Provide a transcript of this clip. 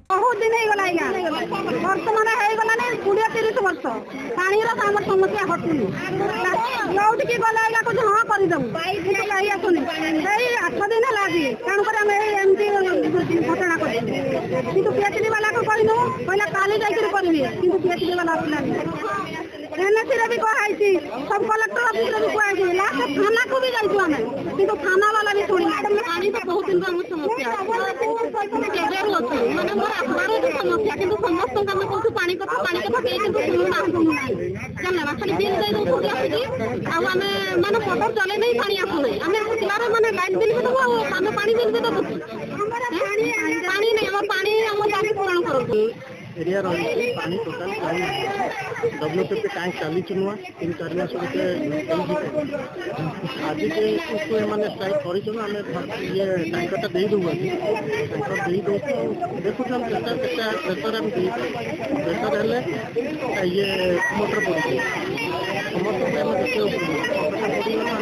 बहुत दिन हो गला बर्तमान हो 20-30 वर्ष पानी आम समस्या हटुनी जोटिकी गला कुछ हाँ करदेबू कहीं आसुनी 8 दिन है तेणुक एमती घटना कर पीएचडी वाला को कहूँ कहला काली जाकर करेंगे कि पीएचडी वाला आसलानी एनएसी भी कही सब कलेक्टर ऑफिस भी कही लास्ट थाना को भी जाइए आम कि थाना वाला भी शुणी पानी तो बहुत दिन आम समस्या मैंने मोर आसबार समस्या कि समस्त आम कहूँ पानी कथा कहीं शुणुना खाली बिल दे दूसरी आसिक आम मैंने मोटर चले नहीं पानी आसुना आम पिलार मैंने लाइट बिल भी देवु आम पानी बिल भी देवु पानी नहीं आम पानी आम दाबी पूरण करूँ एरिया रही पानी टोटाल डब्ल्यूपीपी टैंक चली नुआ 3-4 मास आज के मैंने स्ट्राइक कर ये टैंकरटा दे दूँ टैंकर दे दे देखुन प्रेसर आम प्रेसर हेल्ले ये मोटर पड़े समस्त देखा